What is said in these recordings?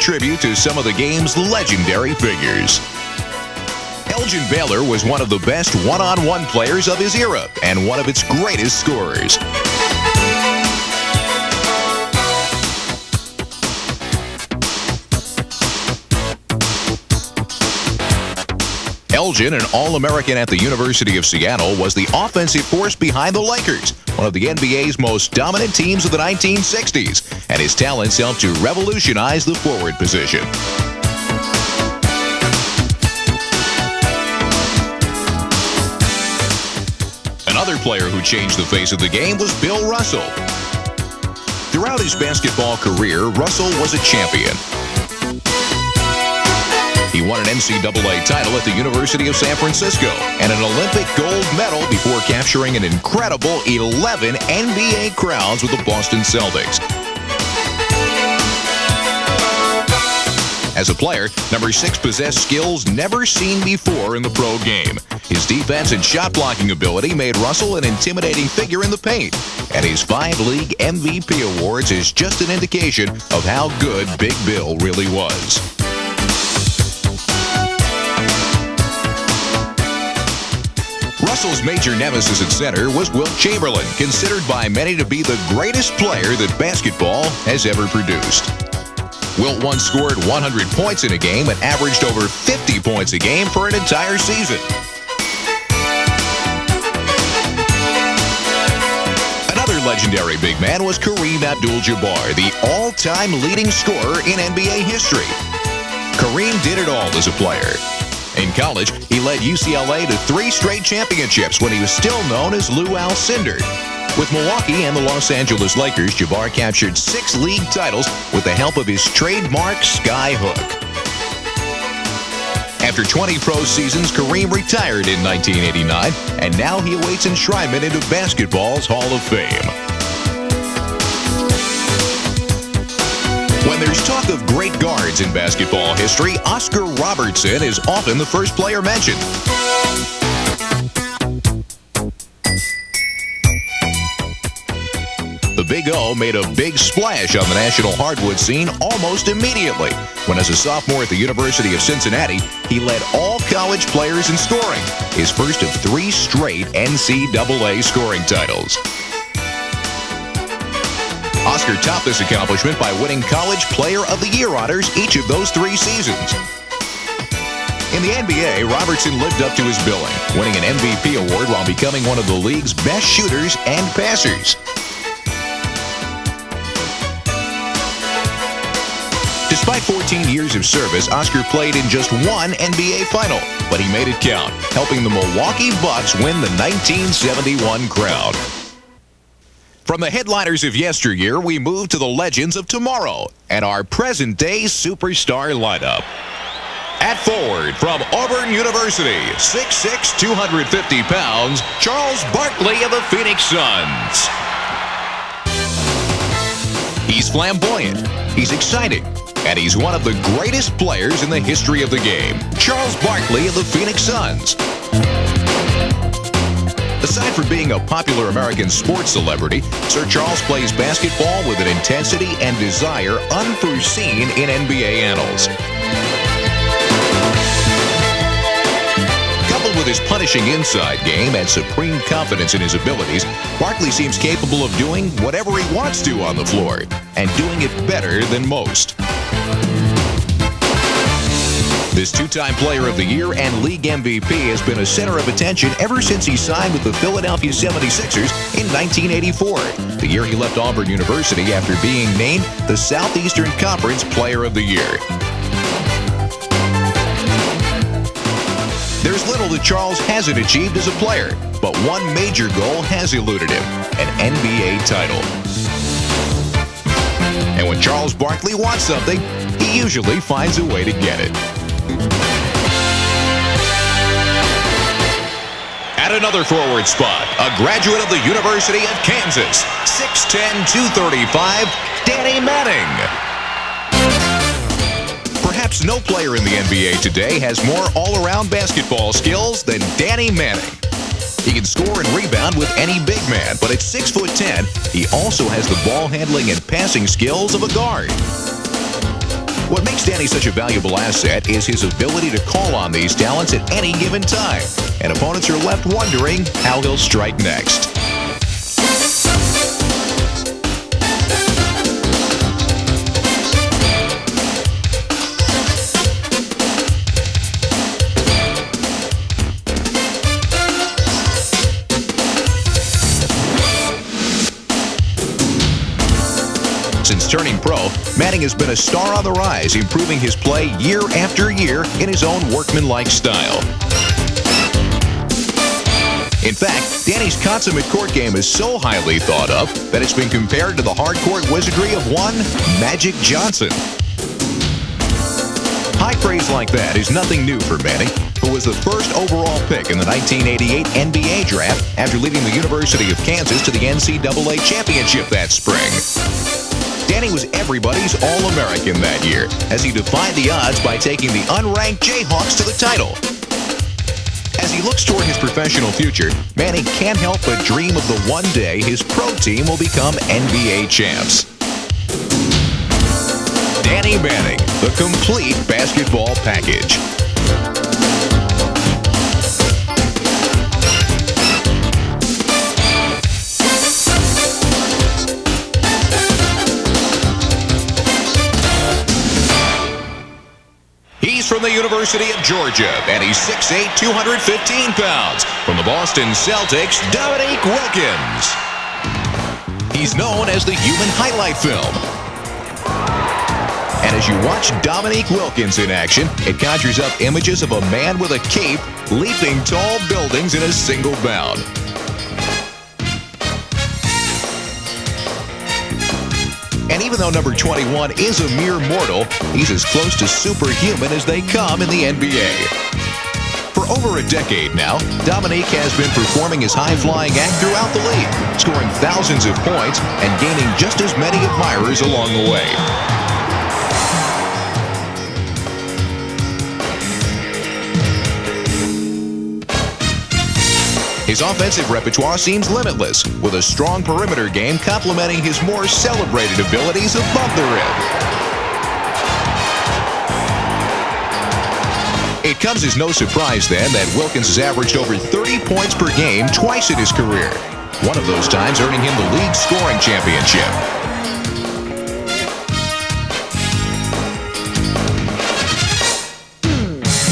tribute to some of the game's legendary figures. Elgin Baylor was one of the best one-on-one players of his era and one of its greatest scorers. Elgin, an All-American at the University of Seattle, was the offensive force behind the Lakers, one of the NBA's most dominant teams of the 1960s, and his talents helped to revolutionize the forward position. Another player who changed the face of the game was Bill Russell. Throughout his basketball career, Russell was a champion. He won an NCAA title at the University of San Francisco and an Olympic gold medal before capturing an incredible 11 NBA crowns with the Boston Celtics. As a player, number 6 possessed skills never seen before in the pro game. His defense and shot blocking ability made Russell an intimidating figure in the paint, and his 5 league MVP awards is just an indication of how good Big Bill really was. Russell's major nemesis at center was Wilt Chamberlain, considered by many to be the greatest player that basketball has ever produced. Wilt once scored 100 points in a game and averaged over 50 points a game for an entire season. Another legendary big man was Kareem Abdul-Jabbar, the all-time leading scorer in NBA history. Kareem did it all as a player. In college, he led UCLA to 3 straight championships when he was still known as Lou Alcindor. With Milwaukee and the Los Angeles Lakers, Jabbar captured 6 league titles with the help of his trademark sky hook. After 20 pro seasons, Kareem retired in 1989, and now he awaits enshrinement into basketball's Hall of Fame. When there's talk of great guards in basketball history, Oscar Robertson is often the first player mentioned. The Big O made a big splash on the national hardwood scene almost immediately, when as a sophomore at the University of Cincinnati, he led all college players in scoring, his first of 3 straight NCAA scoring titles. Oscar topped this accomplishment by winning College Player of the Year honors each of those 3 seasons. In the NBA, Robertson lived up to his billing, winning an MVP award while becoming one of the league's best shooters and passers. Despite 14 years of service, Oscar played in just 1 NBA final, but he made it count, helping the Milwaukee Bucks win the 1971 crown. From the headliners of yesteryear, we move to the legends of tomorrow and our present-day superstar lineup. At forward, from Auburn University, 6'6", 250 pounds, Charles Barkley of the Phoenix Suns. He's flamboyant, he's exciting, and he's one of the greatest players in the history of the game. Charles Barkley of the Phoenix Suns. Aside from being a popular American sports celebrity, Sir Charles plays basketball with an intensity and desire unforeseen in NBA annals. Coupled with his punishing inside game and supreme confidence in his abilities, Barkley seems capable of doing whatever he wants to on the floor, and doing it better than most. This 2-time Player of the Year and League MVP has been a center of attention ever since he signed with the Philadelphia 76ers in 1984, the year he left Auburn University after being named the Southeastern Conference Player of the Year. There's little that Charles hasn't achieved as a player, but one major goal has eluded him, an NBA title. And when Charles Barkley wants something, he usually finds a way to get it. At another forward spot, a graduate of the University of Kansas, 6'10", 235, Danny Manning. Perhaps no player in the NBA today has more all-around basketball skills than Danny Manning. He can score and rebound with any big man, but at 6'10", he also has the ball handling and passing skills of a guard. What makes Danny such a valuable asset is his ability to call on these talents at any given time, and opponents are left wondering how he'll strike next. Since turning pro, Manning has been a star on the rise, improving his play year after year in his own workmanlike style. In fact, Danny's consummate court game is so highly thought of that it's been compared to the hard-court wizardry of one Magic Johnson. High praise like that is nothing new for Manning, who was the first overall pick in the 1988 NBA draft after leading the University of Kansas to the NCAA championship that spring. Danny was everybody's All-American that year, as he defied the odds by taking the unranked Jayhawks to the title. As he looks toward his professional future, Manning can't help but dream of the one day his pro team will become NBA champs. Danny Manning, the complete basketball package. He's from the University of Georgia, and he's 6'8", 215 pounds. From the Boston Celtics, Dominique Wilkins. He's known as the human highlight film. And as you watch Dominique Wilkins in action, it conjures up images of a man with a cape leaping tall buildings in a single bound. And even though number 21 is a mere mortal, he's as close to superhuman as they come in the NBA. For over a decade now, Dominique has been performing his high-flying act throughout the league, scoring thousands of points and gaining just as many admirers along the way. His offensive repertoire seems limitless, with a strong perimeter game complementing his more celebrated abilities above the rim. It comes as no surprise, then, that Wilkins has averaged over 30 points per game twice in his career, one of those times earning him the league scoring championship.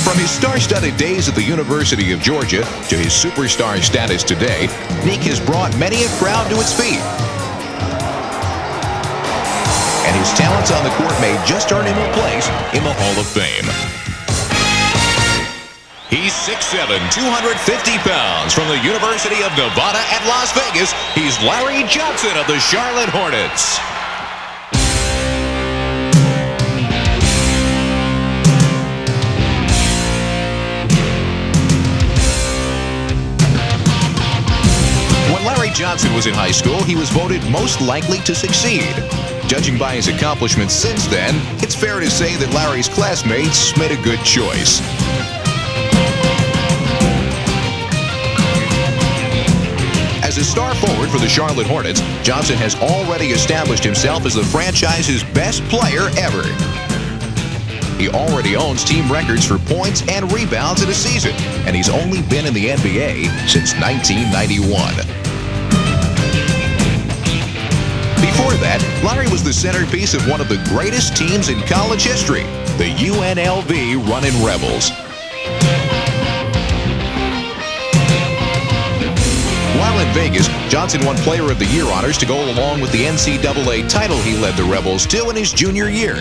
From his star-studded days at the University of Georgia to his superstar status today, Nick has brought many a crowd to its feet. And his talents on the court may just earn him a place in the Hall of Fame. He's 6'7", 250 pounds. From the University of Nevada at Las Vegas, he's Larry Johnson of the Charlotte Hornets. Johnson was in high school, he was voted most likely to succeed. Judging by his accomplishments since then, it's fair to say that Larry's classmates made a good choice. As a star forward for the Charlotte Hornets, Johnson has already established himself as the franchise's best player ever. He already owns team records for points and rebounds in a season, and he's only been in the NBA since 1991. Before that, Larry was the centerpiece of one of the greatest teams in college history, the UNLV Runnin' Rebels. While in Vegas, Johnson won Player of the Year honors to go along with the NCAA title he led the Rebels to in his junior year.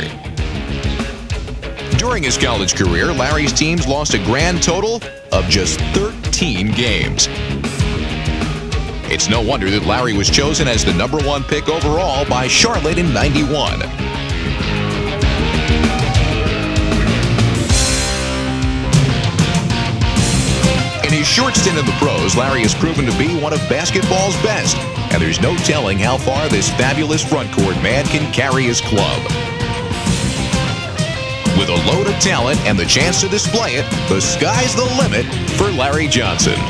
During his college career, Larry's teams lost a grand total of just 13 games. It's no wonder that Larry was chosen as the #1 pick overall by Charlotte in '91. In his short stint in the pros, Larry has proven to be one of basketball's best, and there's no telling how far this fabulous frontcourt man can carry his club. With a load of talent and the chance to display it, the sky's the limit for Larry Johnson.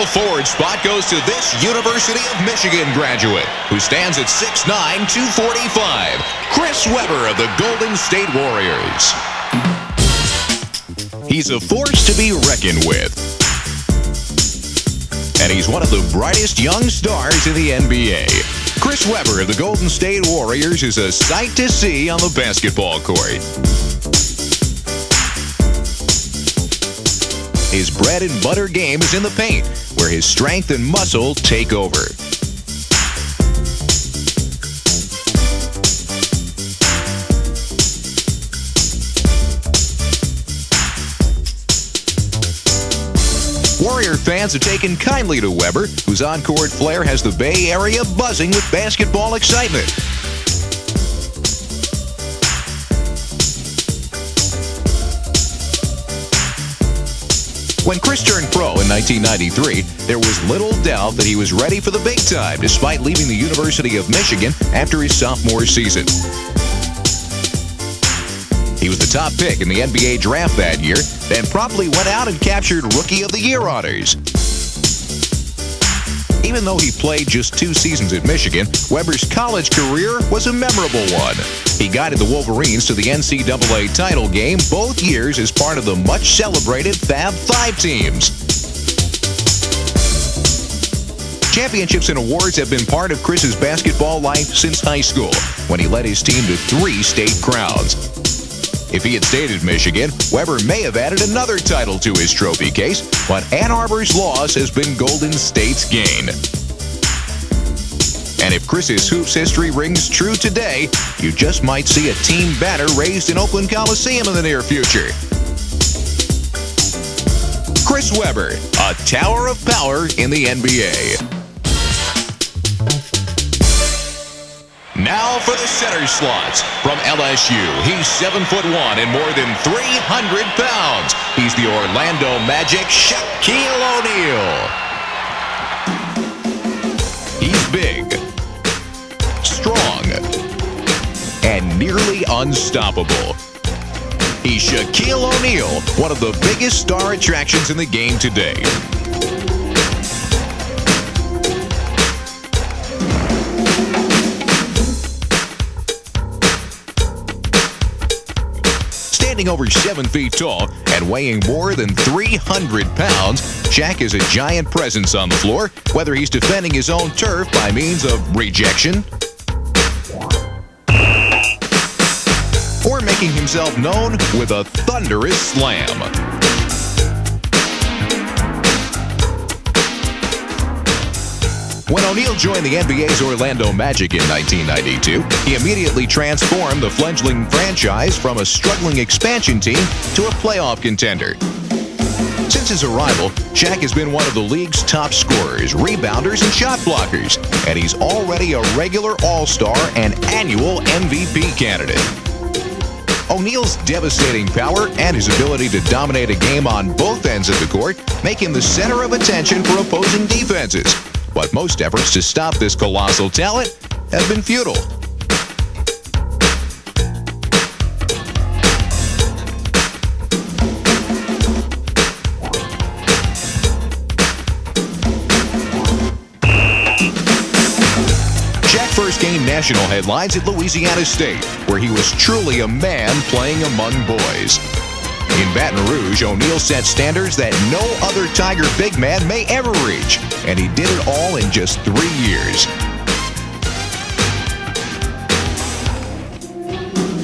small forward spot goes to this University of Michigan graduate, who stands at 6'9", 245, Chris Webber of the Golden State Warriors. He's a force to be reckoned with. And he's one of the brightest young stars in the NBA. Chris Webber of the Golden State Warriors is a sight to see on the basketball court. His bread and butter game is in the paint, where his strength and muscle take over. Warrior fans have taken kindly to Webber, whose on-court flair has the Bay Area buzzing with basketball excitement. When Chris turned pro in 1993, there was little doubt that he was ready for the big time, despite leaving the University of Michigan after his sophomore season. He was the top pick in the NBA draft that year, then promptly went out and captured Rookie of the Year honors. Even though he played just 2 seasons at Michigan, Webber's college career was a memorable one. He guided the Wolverines to the NCAA title game both years as part of the much-celebrated Fab Five teams. Championships and awards have been part of Chris's basketball life since high school, when he led his team to 3 state crowns. If he had stayed at Michigan, Webber may have added another title to his trophy case, but Ann Arbor's loss has been Golden State's gain. And if Chris's hoops history rings true today, you just might see a team banner raised in Oakland Coliseum in the near future. Chris Webber, a tower of power in the NBA. Now for the center slots. From LSU, he's 7'1" and more than 300 pounds. He's the Orlando Magic, Shaquille O'Neal. He's big, strong, and nearly unstoppable. He's Shaquille O'Neal, one of the biggest star attractions in the game today. Standing over 7 feet tall and weighing more than 300 pounds, Shaq is a giant presence on the floor, whether he's defending his own turf by means of rejection or making himself known with a thunderous slam. When O'Neal joined the NBA's Orlando Magic in 1992, he immediately transformed the fledgling franchise from a struggling expansion team to a playoff contender. Since his arrival, Shaq has been one of the league's top scorers, rebounders, and shot blockers, and he's already a regular All-Star and annual MVP candidate. O'Neal's devastating power and his ability to dominate a game on both ends of the court make him the center of attention for opposing defenses. But most efforts to stop this colossal talent have been futile. Shaq first gained national headlines at Louisiana State, where he was truly a man playing among boys. In Baton Rouge, O'Neal set standards that no other Tiger big man may ever reach, and he did it all in just 3 years.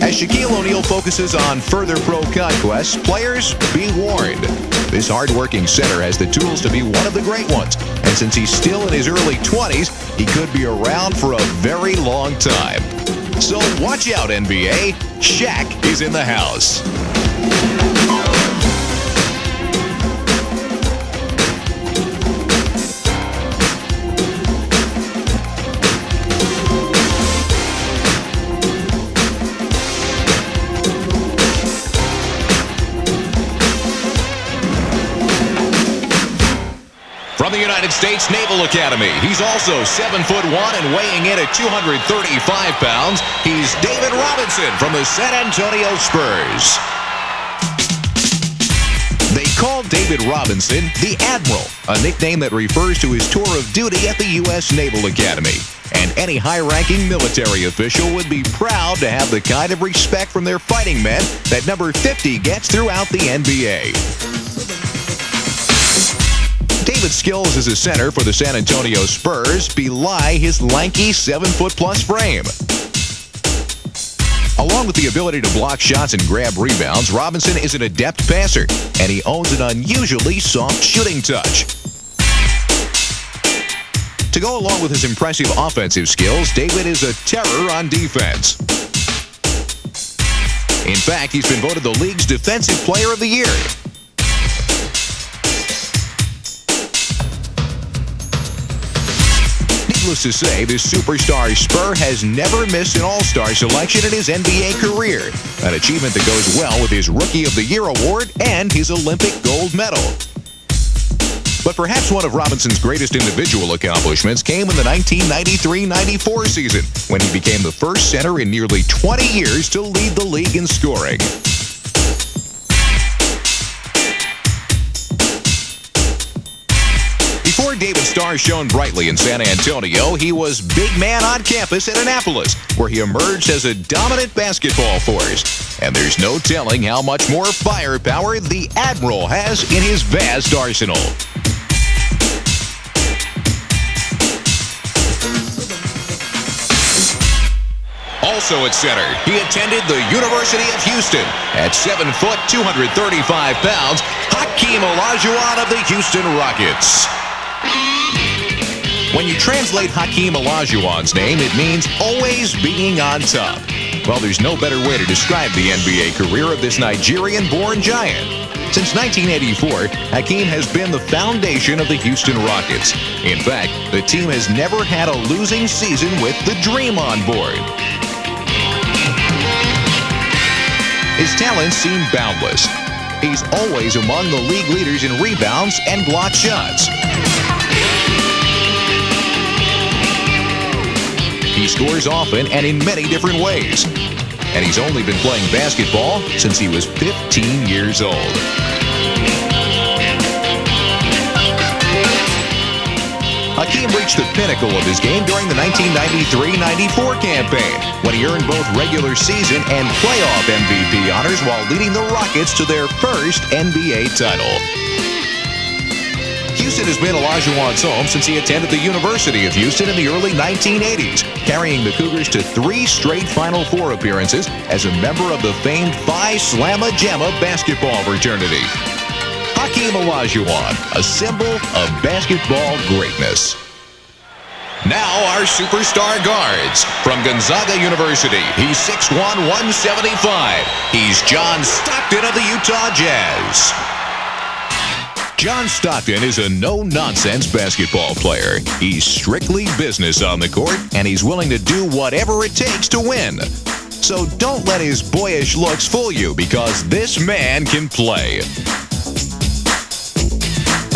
As Shaquille O'Neal focuses on further pro conquests, players, be warned. This hard-working center has the tools to be one of the great ones, and since he's still in his early 20s, he could be around for a very long time. So watch out, NBA. Shaq is in the house. From the United States Naval Academy, he's also 7'1" and weighing in at 235 pounds. He's David Robinson from the San Antonio Spurs. They called David Robinson the Admiral, a nickname that refers to his tour of duty at the U.S. Naval Academy. And any high-ranking military official would be proud to have the kind of respect from their fighting men that number 50 gets throughout the NBA. David's skills as a center for the San Antonio Spurs belie his lanky 7-foot-plus frame. Along with the ability to block shots and grab rebounds, Robinson is an adept passer, and he owns an unusually soft shooting touch. To go along with his impressive offensive skills, David is a terror on defense. In fact, he's been voted the league's Defensive Player of the Year. Needless to say, this superstar Spur has never missed an All-Star selection in his NBA career, an achievement that goes well with his Rookie of the Year award and his Olympic gold medal. But perhaps one of Robinson's greatest individual accomplishments came in the 1993-94 season, when he became the first center in nearly 20 years to lead the league in scoring. Before David's star shone brightly in San Antonio, he was big man on campus at Annapolis, where he emerged as a dominant basketball force. And there's no telling how much more firepower the Admiral has in his vast arsenal. Also at center, he attended the University of Houston. At 7 foot, 235 pounds, Hakeem Olajuwon of the Houston Rockets. When you translate Hakeem Olajuwon's name, it means always being on top. Well, there's no better way to describe the NBA career of this Nigerian-born giant. Since 1984, Hakeem has been the foundation of the Houston Rockets. In fact, the team has never had a losing season with the Dream on board. His talents seem boundless. He's always among the league leaders in rebounds and block shots. He scores often and in many different ways. And he's only been playing basketball since he was 15 years old. Hakeem reached the pinnacle of his game during the 1993-94 campaign, when he earned both regular season and playoff MVP honors while leading the Rockets to their first NBA title. Houston has been Olajuwon's home since he attended the University of Houston in the early 1980s, carrying the Cougars to 3 straight Final Four appearances as a member of the famed Phi Slamma Jamma basketball fraternity. Hakeem Olajuwon, a symbol of basketball greatness. Now our superstar guards. From Gonzaga University, he's 6'1", 175. He's John Stockton of the Utah Jazz. John Stockton is a no-nonsense basketball player. He's strictly business on the court, and he's willing to do whatever it takes to win. So don't let his boyish looks fool you, because this man can play.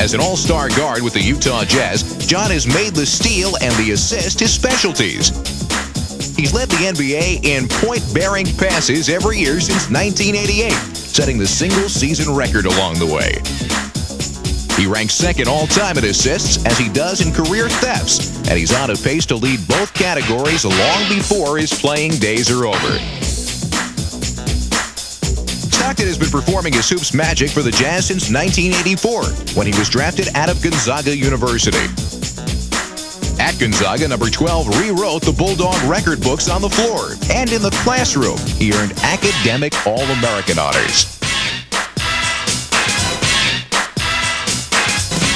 As an all-star guard with the Utah Jazz, John has made the steal and the assist his specialties. He's led the NBA in point-bearing passes every year since 1988, setting the single-season record along the way. He ranks second all-time in assists, as he does in career thefts, and he's on a pace to lead both categories long before his playing days are over. Stockton has been performing his hoops magic for the Jazz since 1984, when he was drafted out of Gonzaga University. At Gonzaga, number 12 rewrote the Bulldog record books on the floor, and in the classroom, he earned academic All-American honors.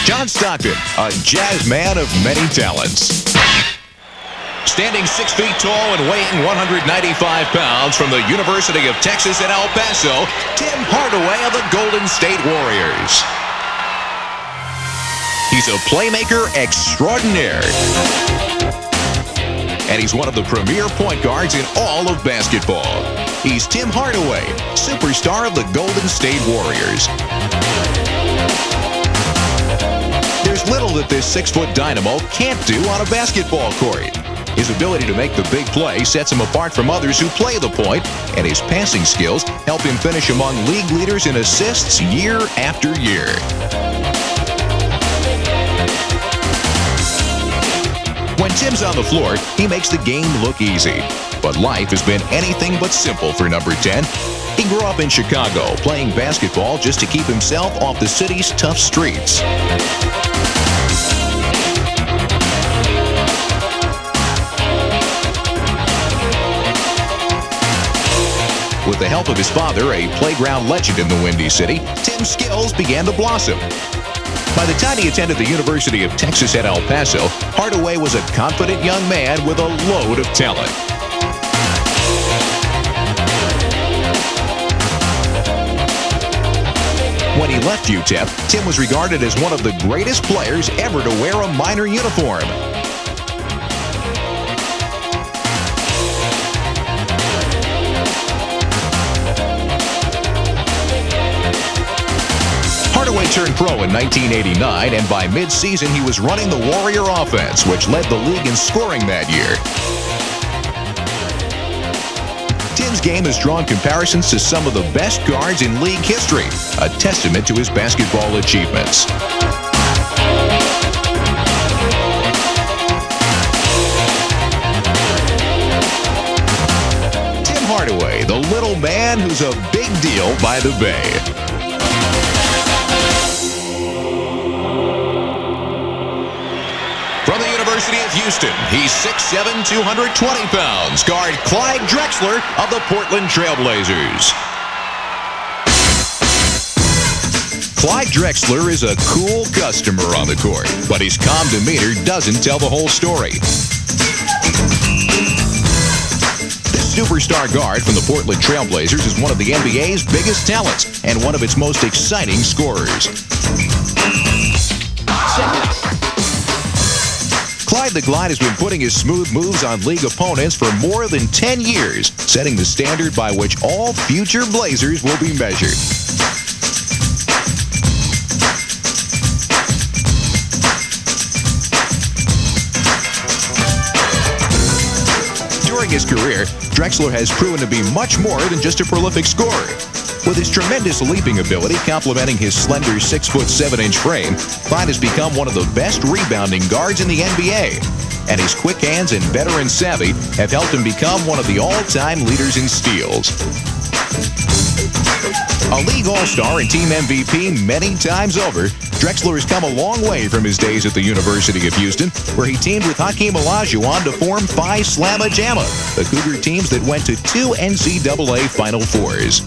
John Stockton, a Jazz man of many talents. Standing 6 feet tall and weighing 195 pounds from the University of Texas at El Paso, Tim Hardaway of the Golden State Warriors. He's a playmaker extraordinaire. And he's one of the premier point guards in all of basketball. He's Tim Hardaway, superstar of the Golden State Warriors. There's little that this 6-foot dynamo can't do on a basketball court. His ability to make the big play sets him apart from others who play the point, and his passing skills help him finish among league leaders in assists year after year. When Tim's on the floor, he makes the game look easy. But life has been anything but simple for number 10. He grew up in Chicago, playing basketball just to keep himself off the city's tough streets. With the help of his father, a playground legend in the Windy City, Tim's skills began to blossom. By the time he attended the University of Texas at El Paso, Hardaway was a confident young man with a load of talent. When he left UTEP, Tim was regarded as one of the greatest players ever to wear a Miner uniform. Hardaway turned pro in 1989, and by mid-season he was running the Warrior offense, which led the league in scoring that year. Tim's game has drawn comparisons to some of the best guards in league history, a testament to his basketball achievements. Tim Hardaway, the little man who's a big deal by the Bay. From the University of Houston, he's 6'7", 220 pounds, guard Clyde Drexler of the Portland Trail Blazers. Clyde Drexler is a cool customer on the court, but his calm demeanor doesn't tell the whole story. This superstar guard from the Portland Trail Blazers is one of the NBA's biggest talents and one of its most exciting scorers. Clyde the Glide has been putting his smooth moves on league opponents for more than 10 years, setting the standard by which all future Blazers will be measured. During his career, Drexler has proven to be much more than just a prolific scorer. With his tremendous leaping ability complementing his slender 6'7" frame, Clyde has become one of the best rebounding guards in the NBA. And his quick hands and veteran savvy have helped him become one of the all-time leaders in steals. A league all-star and team MVP many times over, Drexler has come a long way from his days at the University of Houston, where he teamed with Hakeem Olajuwon to form Phi Slama Jama, the Cougar teams that went to 2 NCAA Final Fours.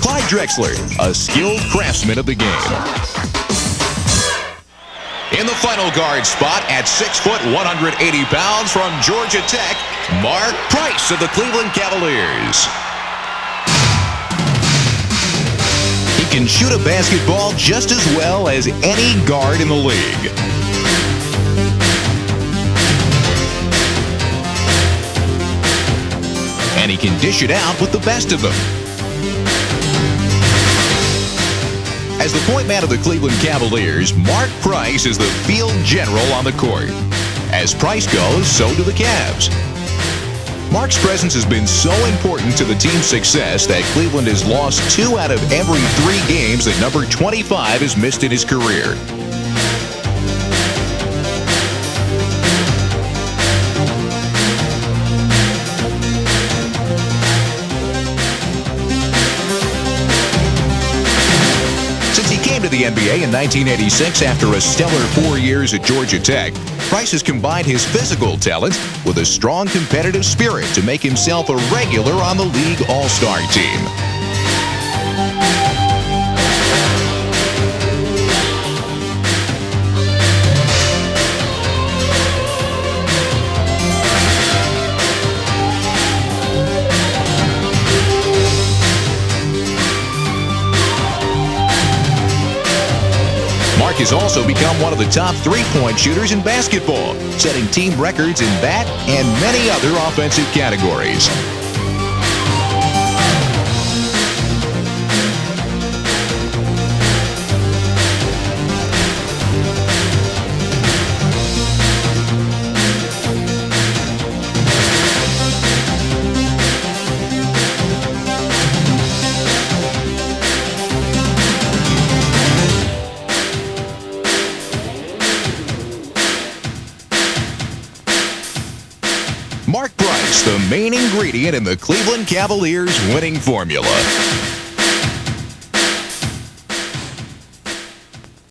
Clyde Drexler, a skilled craftsman of the game. In the final guard spot at 6', 180 pounds from Georgia Tech, Mark Price of the Cleveland Cavaliers. He can shoot a basketball just as well as any guard in the league. And he can dish it out with the best of them. As the point man of the Cleveland Cavaliers, Mark Price is the field general on the court. As Price goes, so do the Cavs. Mark's presence has been so important to the team's success that Cleveland has lost 2 out of every 3 games that number 25 has missed in his career. To the NBA in 1986 after a stellar 4 years at Georgia Tech, Price has combined his physical talent with a strong competitive spirit to make himself a regular on the league all-star team. Mark has also become one of the top three-point shooters in basketball, setting team records in that and many other offensive categories. Mark Price, the main ingredient in the Cleveland Cavaliers' winning formula.